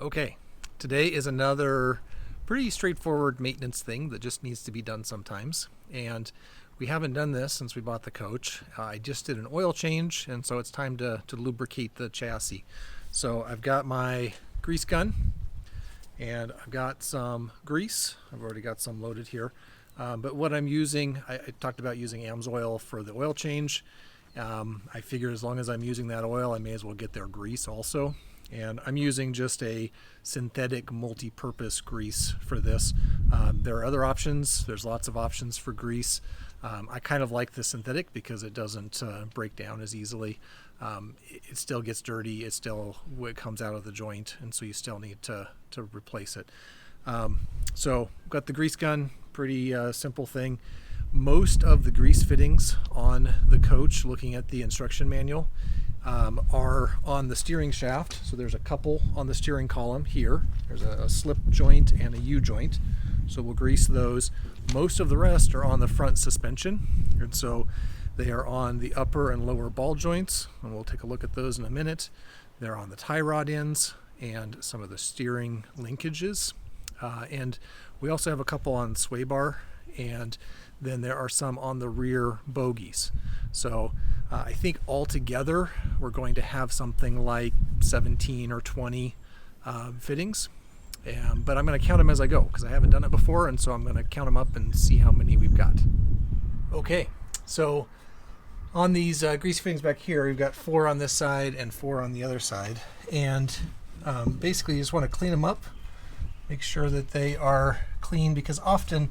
Okay, today is another pretty straightforward maintenance thing that just needs to be done sometimes. And we haven't done this since we bought the coach. I just did an oil change, and so it's time to lubricate the chassis. So I've got my grease gun, and I've got some grease. I've already got some loaded here. But what I'm using, I talked about using AMSOIL for the oil change. I figure as long as I'm using that oil, I may as well get their grease also. And I'm using just a synthetic multi-purpose grease for this. There are other options. There's lots of options for grease. I kind of like the synthetic because it doesn't break down as easily. It still gets dirty. It comes out of the joint, and so you still need to replace it. So got the grease gun, pretty simple thing. Most of the grease fittings on the coach, looking at the instruction manual, are on the steering shaft. So there's a couple on the steering column here. There's a slip joint and a U joint. So we'll grease those. Most of the rest are on the front suspension. And so they are on the upper and lower ball joints. And we'll take a look at those in a minute. They're on the tie rod ends and some of the steering linkages. And we also have a couple on sway bar, and then there are some on the rear bogies. So I think altogether we're going to have something like 17 or 20 fittings. But I'm going to count them as I go because I haven't done it before, and so I'm going to count them up and see how many we've got. Okay, so on these grease fittings back here, we've got 4 on this side and 4 on the other side. And basically you just want to clean them up, make sure that they are clean, because often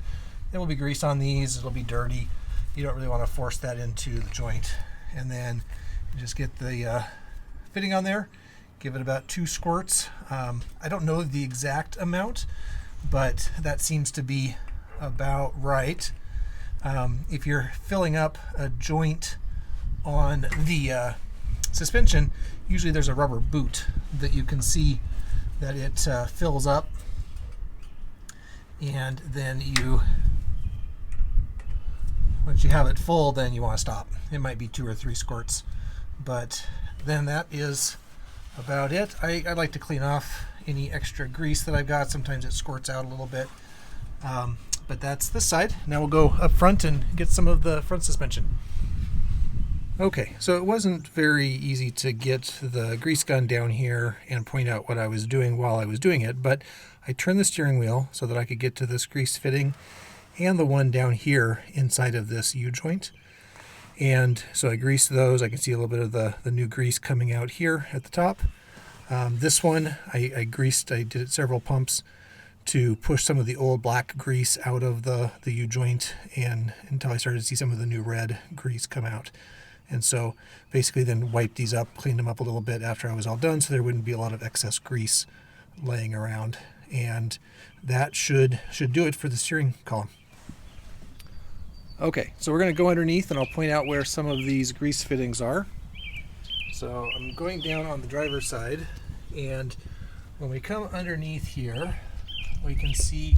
there will be grease on these, it'll be dirty. You don't really want to force that into the joint. And then you just get the fitting on there, give it about 2 squirts. I don't know the exact amount, but that seems to be about right. If you're filling up a joint on the suspension, usually there's a rubber boot that you can see that it fills up, and then once you have it full, then you want to stop. It might be 2 or 3 squirts, but then that is about it. I like to clean off any extra grease that I've got. Sometimes it squirts out a little bit, but that's this side. Now we'll go up front and get some of the front suspension. Okay, so it wasn't very easy to get the grease gun down here and point out what I was doing while I was doing it, but I turned the steering wheel so that I could get to this grease fitting and the one down here inside of this U-joint. And so I greased those. I can see a little bit of the new grease coming out here at the top. This one, I did it several pumps to push some of the old black grease out of the U-joint, and until I started to see some of the new red grease come out. And so basically then wiped these up, cleaned them up a little bit after I was all done, so there wouldn't be a lot of excess grease laying around. And that should do it for the steering column. Okay, so we're going to go underneath and I'll point out where some of these grease fittings are. So I'm going down on the driver's side, and when we come underneath here, we can see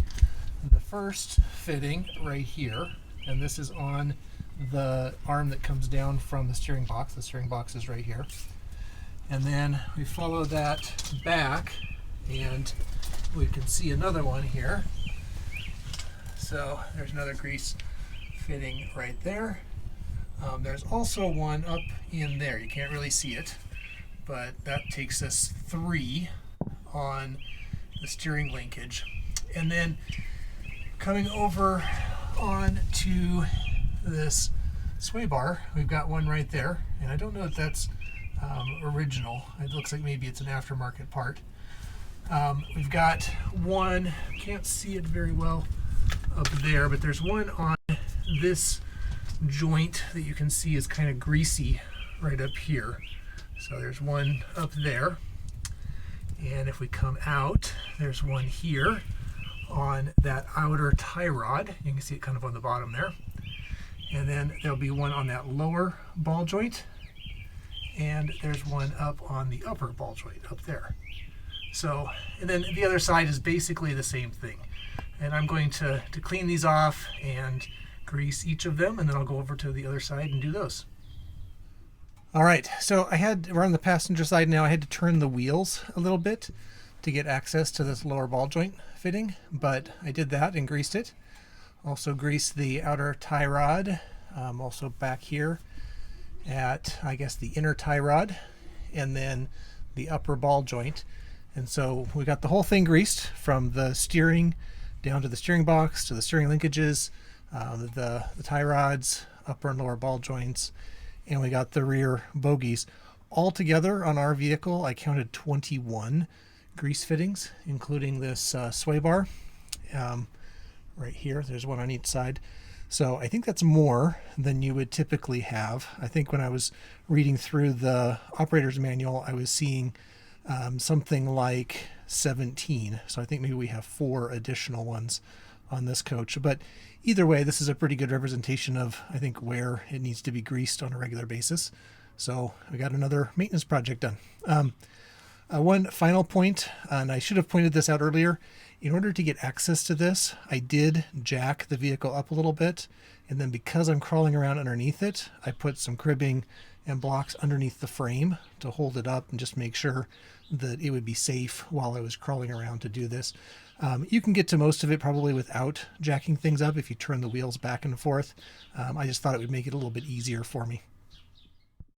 the first fitting right here, and this is on the arm that comes down from the steering box. The steering box is right here. And then we follow that back, and we can see another one here. So there's another grease fitting right there. There's also one up in there. You can't really see it, but that takes us 3 on the steering linkage. And then coming over on to this sway bar, we've got one right there, and I don't know if that's original. It looks like maybe it's an aftermarket part. We've got one, can't see it very well up there, but there's one on this joint that you can see is kind of greasy right up here. So there's one up there, and if we come out, there's one here on that outer tie rod. You can see it kind of on the bottom there. And then there'll be one on that lower ball joint, and there's one up on the upper ball joint up there. So, and then the other side is basically the same thing. And I'm going to clean these off and grease each of them, and then I'll go over to the other side and do those. All right, so we're on the passenger side now. I had to turn the wheels a little bit to get access to this lower ball joint fitting, but I did that and greased it. Also greased the outer tie rod, also back here at, I guess, the inner tie rod, and then the upper ball joint. And so we got the whole thing greased from the steering down to the steering box, to the steering linkages, the tie rods, upper and lower ball joints, and we got the rear bogies. All together on our vehicle, I counted 21 grease fittings, including this sway bar right here. There's one on each side. So I think that's more than you would typically have. I think when I was reading through the operator's manual, I was seeing something like 17. So I think maybe we have 4 additional ones on this coach. But either way, this is a pretty good representation of, I think, where it needs to be greased on a regular basis. So we got another maintenance project done. One final point, and I should have pointed this out earlier. In order to get access to this, I did jack the vehicle up a little bit, and then because I'm crawling around underneath it, I put some cribbing and blocks underneath the frame to hold it up and just make sure that it would be safe while I was crawling around to do this. You can get to most of it probably without jacking things up if you turn the wheels back and forth. I just thought it would make it a little bit easier for me.